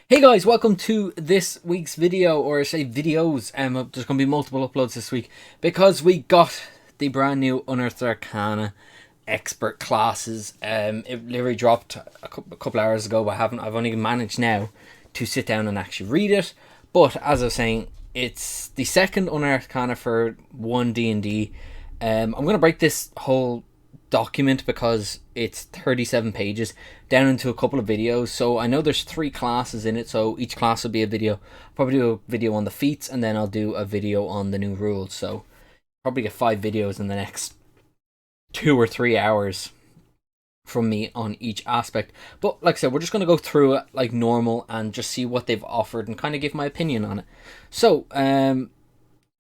Hey guys, welcome to this week's video, or say videos. There's going to be multiple uploads this week because we got the brand new Unearthed Arcana expert classes. It literally dropped a couple hours ago, but I've only managed now to sit down and actually read it. But as I was saying, it's the second Unearthed Arcana for one D&D. I'm going to break this whole document because it's 37 pages down into a couple of videos. So I know there's 3 classes in it, so each class will be a video. Probably do a video on the feats, and then I'll do a video on the new rules. So probably get 5 videos in the next 2 or 3 hours from me on each aspect. But like I said, we're just going to go through it like normal and just see what they've offered and kind of give my opinion on it. So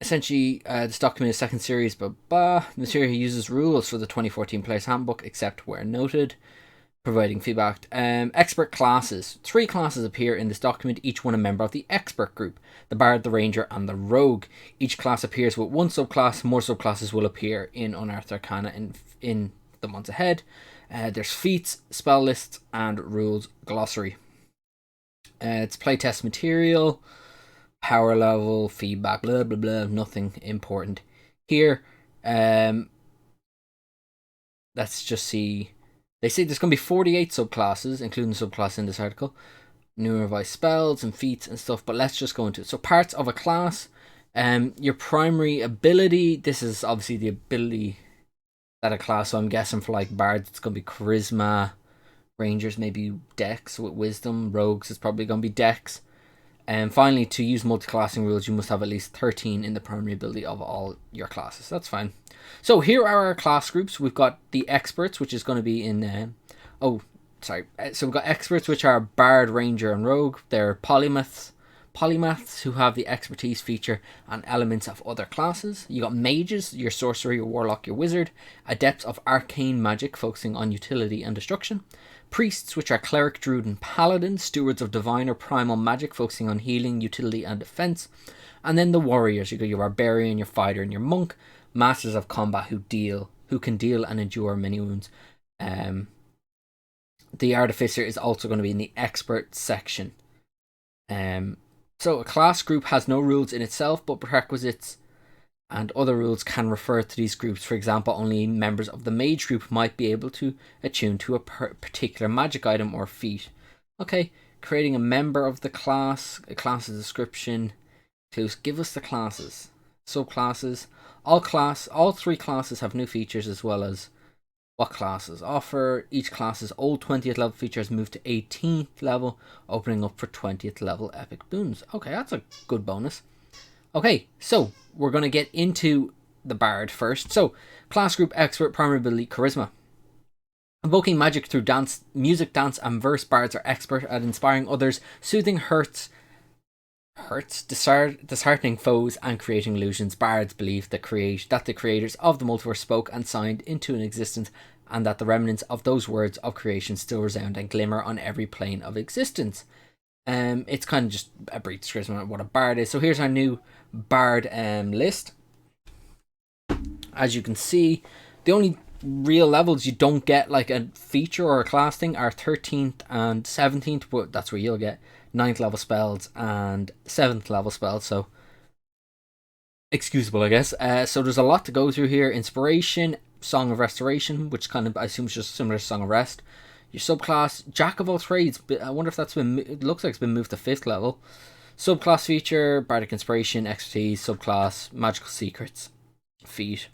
essentially, this document is second series, but the series uses rules for the 2014 Player's Handbook, except where noted, providing feedback. Expert classes. 3 classes appear in this document, each one a member of the expert group: the Bard, the Ranger, and the Rogue. Each class appears with 1 subclass. More subclasses will appear in Unearthed Arcana in the months ahead. There's feats, spell lists, and rules glossary. It's playtest material. Power level, feedback, blah blah blah, nothing important here. Let's just see. They say there's going to be 48 subclasses, including subclass in this article. New revised spells and feats and stuff, but let's just go into it. So parts of a class. Your primary ability. This is obviously the ability that a class, so I'm guessing for like bards it's going to be charisma. Rangers maybe dex with wisdom. Rogues it's probably going to be dex. And finally, to use multi-classing rules, you must have at least 13 in the primary ability of all your classes. That's fine. So here are our class groups. We've got the experts, which is going to be in... So we've got experts, which are Bard, Ranger, and Rogue. They're polymaths who have the expertise feature and elements of other classes. You got mages, your sorcerer, your warlock, your wizard. Adepts of arcane magic, focusing on utility and destruction. Priests, which are cleric, druid, and paladin. Stewards of divine or primal magic, focusing on healing, utility, and defense. And then the warriors. You got your barbarian, your fighter, and your monk. Masters of combat who can deal and endure many wounds. The artificer is also going to be in the expert section. So a class group has no rules in itself, but prerequisites and other rules can refer to these groups. For example, only members of the mage group might be able to attune to a particular magic item or feat. Okay, creating a member of the class, a class's description. Clues, give us the classes. Subclasses. All 3 classes have new features as well as what classes offer. Each class's old 20th level features moved to 18th level, opening up for 20th level epic boons. Okay, that's a good bonus. Okay, so we're going to get into the Bard first. So, class group expert, primary ability, charisma. Evoking magic through dance, music, dance, and verse, bards are expert at inspiring others, soothing hurts, disheartening foes, and creating illusions. Bards believe that the creators of the multiverse spoke and signed into an existence, and that the remnants of those words of creation still resound and glimmer on every plane of existence. It's kind of just a brief description of what a bard is. So here's our new bard list. As you can see, the only real levels you don't get like a feature or a class thing are 13th and 17th, but that's where you'll get 9th level spells and 7th level spells, so excusable, I guess. So there's a lot to go through here. Inspiration, Song of Restoration, which kind of I assume is just similar to Song of Rest. Your subclass, Jack of all trades. I wonder if that's been... It looks like it's been moved to 5th level. Subclass feature, Bardic Inspiration, Expertise. Subclass, Magical Secrets, Feat,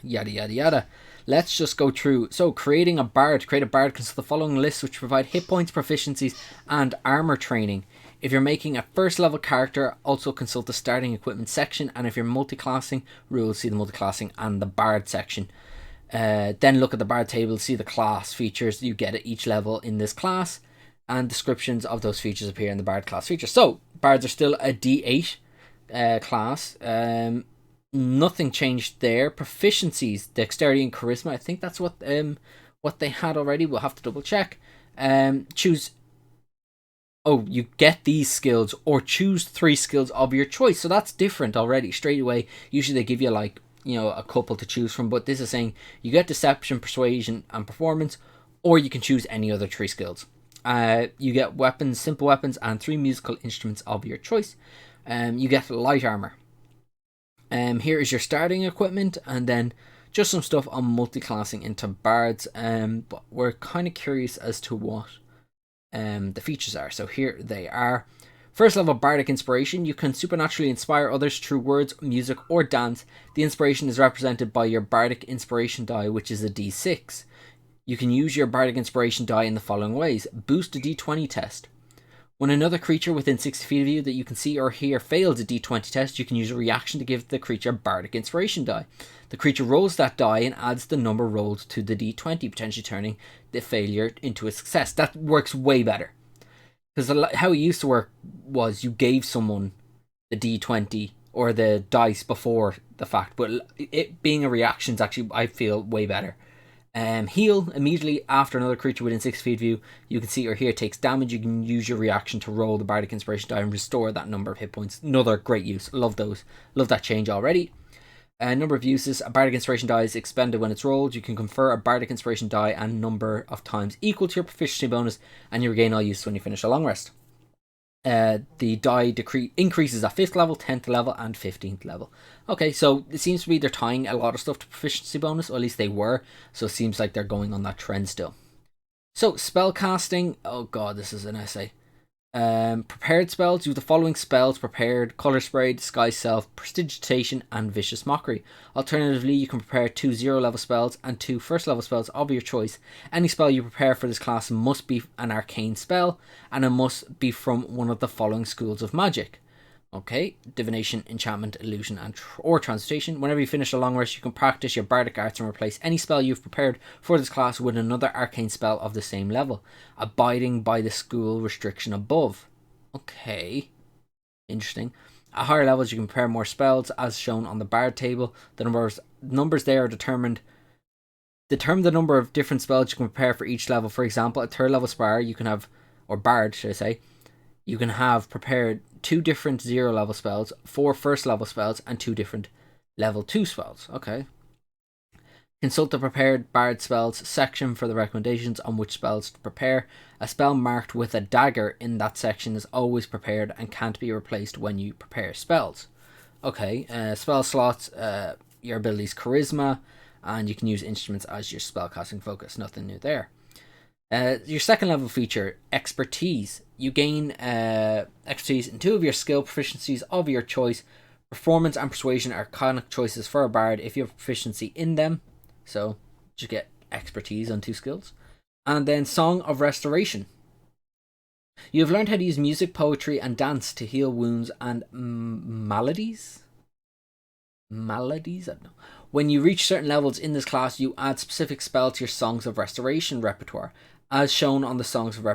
yada yada yada. Let's just go through. So, creating a bard. Create a bard consists of the following lists, which provide hit points, proficiencies, and armor training. If you're making a first level character, also consult the starting equipment section. And if you're multi-classing rules, see the multi-classing and the bard section. Then look at the bard table, see the class features you get at each level in this class, and descriptions of those features appear in the bard class features. So bards are still a D8 class. Nothing changed there. Proficiencies, dexterity and charisma. I think that's what they had already. We'll have to double check. Choose. Oh, you get these skills or choose 3 skills of your choice. So that's different already straight away. Usually they give you like, a couple to choose from, but this is saying you get deception, persuasion, and performance, or you can choose any other 3 skills. You get weapons, simple weapons, and 3 musical instruments of your choice. You get light armor. Here is your starting equipment, and then just some stuff on multi-classing into bards. But we're kind of curious as to what the features are. So here they are. First level, Bardic Inspiration. You can supernaturally inspire others through words, music, or dance. The inspiration is represented by your Bardic Inspiration die, which is a d6. You can use your Bardic Inspiration die in the following ways. Boost a d20 test. When another creature within 60 feet of you that you can see or hear fails a d20 test, you can use a reaction to give the creature Bardic Inspiration die. The creature rolls that die and adds the number rolled to the d20, potentially turning the failure into a success. That works way better. Because how it used to work was you gave someone the d20 or the dice before the fact, but it being a reaction is actually, I feel, way better. Heal immediately after another creature within 6 feet of you can see or hear takes damage. You can use your reaction to roll the Bardic Inspiration die and restore that number of hit points. Another great use. Love those. Love that change already. Number of uses. A Bardic Inspiration die is expended when it's rolled. You can confer a Bardic Inspiration die and number of times equal to your proficiency bonus, and you regain all use when you finish a long rest. The die increases at 5th level, 10th level, and 15th level. Okay, so it seems to be they're tying a lot of stuff to proficiency bonus, or at least they were, so it seems like they're going on that trend still. So, spell casting. Oh god, this is an essay. Prepared spells. You have the following spells prepared: Color Spray, Disguise Self, Prestidigitation, and Vicious Mockery. Alternatively, you can prepare 2 0-level spells and 2 1st-level spells of your choice. Any spell you prepare for this class must be an arcane spell, and it must be from one of the following schools of magic. Okay, divination, enchantment, illusion, or transmutation. Whenever you finish a long rest, you can practice your bardic arts and replace any spell you've prepared for this class with another arcane spell of the same level, abiding by the school restriction above. Okay, interesting. At higher levels, you can prepare more spells, as shown on the bard table. The numbers there are determine the number of different spells you can prepare for each level. For example, at 3rd level spar, you can have, or bard, should I say, you can have prepared 2 different 0-level spells, 4 1st-level spells, and 2 different level 2 spells. Okay. Consult the prepared bard spells section for the recommendations on which spells to prepare. A spell marked with a dagger in that section is always prepared and can't be replaced when you prepare spells. Okay, spell slots, your abilities charisma, and you can use instruments as your spellcasting focus. Nothing new there. Your 2nd level feature, expertise. You gain expertise in 2 of your skill proficiencies of your choice. Performance and persuasion are iconic choices for a bard if you have proficiency in them. So just get expertise on 2 skills. And then Song of Restoration. You have learned how to use music, poetry, and dance to heal wounds and maladies. I don't know. When you reach certain levels in this class, you add specific spells to your Songs of Restoration repertoire. As shown on the Songs of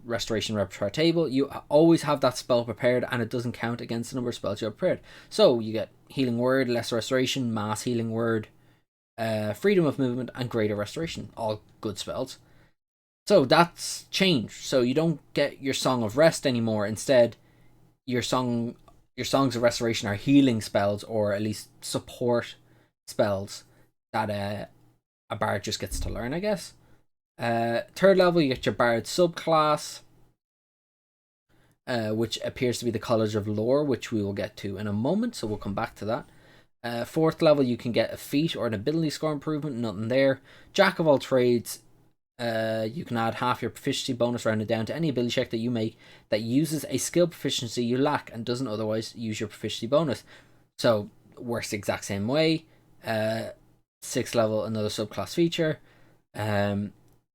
Restoration repertoire table, you always have that spell prepared, and it doesn't count against the number of spells you have prepared. So you get Healing Word, Lesser Restoration, Mass Healing Word, Freedom of Movement, and Greater Restoration. All good spells. So that's changed. So you don't get your Song of Rest anymore. Instead, your Songs of Restoration are healing spells, or at least support spells that a bard just gets to learn, I guess. 3rd level, you get your bard subclass, which appears to be the College of Lore, which we will get to in a moment, so we'll come back to that. 4th level, you can get a feat or an ability score improvement. Nothing there. Jack of all trades. You can add half your proficiency bonus rounded down to any ability check that you make that uses a skill proficiency you lack and doesn't otherwise use your proficiency bonus. So works the exact same way. 6th level, another subclass feature.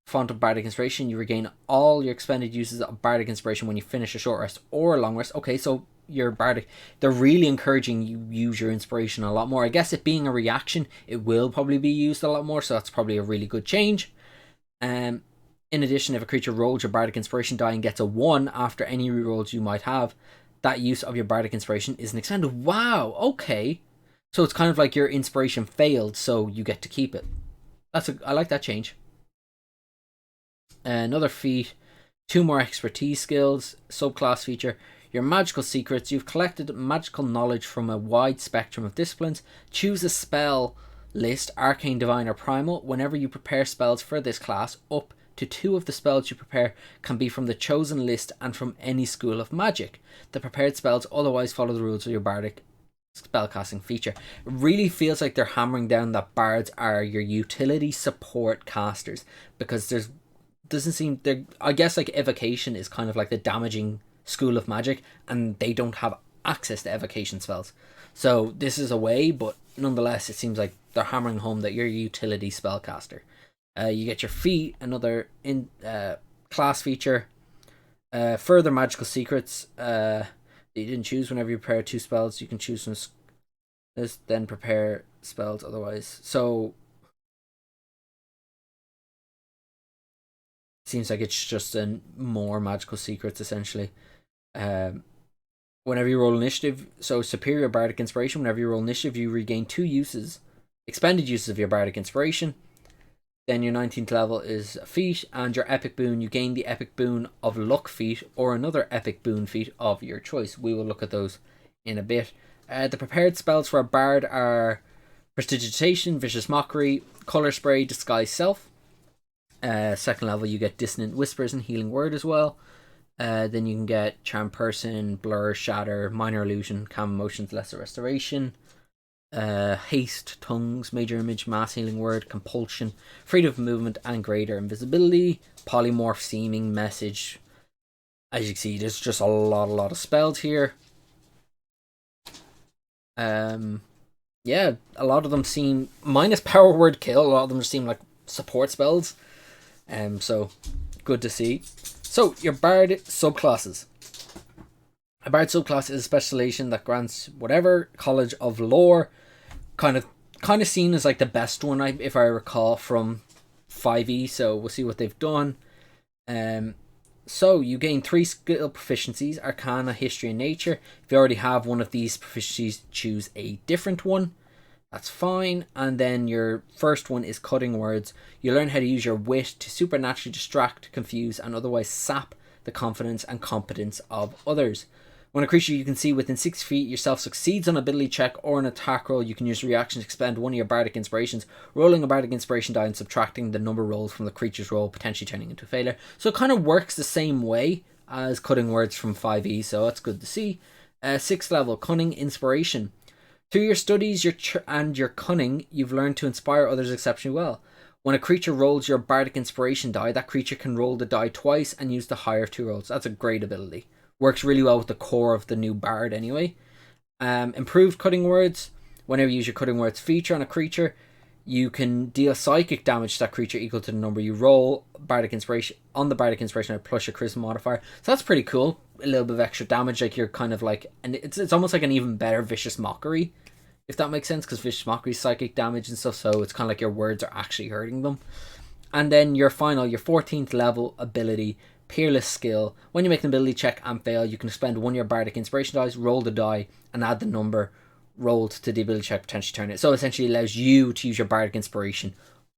Font of Bardic Inspiration. You regain all your expended uses of Bardic Inspiration when you finish a short rest or a long rest. Okay, so your Bardic, they're really encouraging you use your inspiration a lot more. I guess it being a reaction, it will probably be used a lot more, so that's probably a really good change. In addition, if a creature rolls your Bardic Inspiration die and gets a 1 after any rerolls you might have, that use of your Bardic Inspiration isn't extended. Wow, okay. So it's kind of like your inspiration failed, so you get to keep it. I like that change. Another feat, 2 more expertise skills, subclass feature. Your magical secrets. You've collected magical knowledge from a wide spectrum of disciplines. Choose a spell list, arcane, divine, or primal, whenever you prepare spells for this class up to 2 of the spells you prepare can be from the chosen list and from any school of magic. The prepared spells otherwise follow the rules of your bardic spellcasting feature. It really feels like they're hammering down that bards are your utility support casters, because there's doesn't seem there. I guess like evocation is kind of like the damaging school of magic, and they don't have access to evocation spells. So this is a way, but nonetheless, it seems like they're hammering home that you're a utility spellcaster. You get your feat, another class feature. Further magical secrets. You didn't choose whenever you prepare 2 spells. You can choose from this, then prepare spells otherwise. So seems like it's just more magical secrets essentially. Whenever you roll initiative, so superior bardic inspiration. Whenever you roll initiative, you regain 2 expended uses of your bardic inspiration. Then your 19th level is a feat, and your epic boon, you gain the epic boon of luck feat or another epic boon feat of your choice. We will look at those in a bit. The prepared spells for a bard are prestidigitation, vicious mockery, color spray, disguise self. Second level, you get dissonant whispers and healing word as well. Then you can get charm person, blur, shatter, minor illusion, calm emotions, lesser restoration. Haste, tongues, major image, mass healing word, compulsion, freedom of movement, and greater invisibility, polymorph, seeming, message. As you can see, there's just a lot of spells here. Yeah, a lot of them seem, minus power word kill, a lot of them seem like support spells. So good to see. So your bard subclasses. A bard subclass is a specialization that grants whatever college of lore, kind of seen as like the best one, if I recall, from 5e. So we'll see what they've done. So you gain 3 skill proficiencies: Arcana, History, and Nature. If you already have one of these proficiencies, choose a different one. That's fine. And then your first one is Cutting Words. You learn how to use your wit to supernaturally distract, confuse, and otherwise sap the confidence and competence of others. When a creature you can see within 6 feet yourself succeeds on an ability check or an attack roll, you can use reaction to expend one of your bardic inspirations, rolling a bardic inspiration die and subtracting the number rolled from the creature's roll, potentially turning into a failure. So it kind of works the same way as Cutting Words from 5e, so that's good to see. 6th level, Cunning Inspiration. Through your studies and your cunning, you've learned to inspire others exceptionally well. When a creature rolls your bardic inspiration die, that creature can roll the die twice and use the higher of 2 rolls. That's a great ability. Works really well with the core of the new bard anyway. Improved Cutting Words. Whenever you use your Cutting Words feature on a creature, you can deal psychic damage to that creature equal to the number you roll bardic inspiration on the bardic inspiration plus your charisma modifier. So that's pretty cool. A little bit of extra damage, like you're kind of like, and it's almost like an even better vicious mockery, if that makes sense, because vicious mockery is psychic damage and stuff, so it's kind of like your words are actually hurting them. And then your 14th level ability, Peerless Skill. When you make an ability check and fail, you can spend one of your bardic inspiration dice, roll the die, and add the number rolled to the ability check, potentially turn it. So essentially it allows you to use your bardic inspiration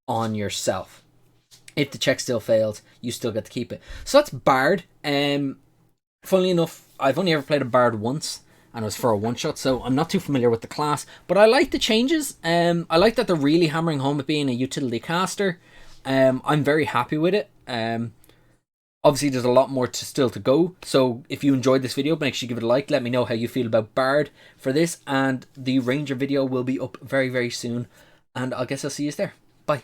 on yourself. If the check still fails, you still get to keep it. So that's Bard. Funnily enough, I've only ever played a Bard once, and it was for a one-shot, so I'm not too familiar with the class. But I like the changes. I like that they're really hammering home at being a utility caster. I'm very happy with it. Obviously, there's a lot more still to go. So if you enjoyed this video, make sure you give it a like. Let me know how you feel about Bard for this. And the Ranger video will be up very, very soon. And I guess I'll see you there. Bye.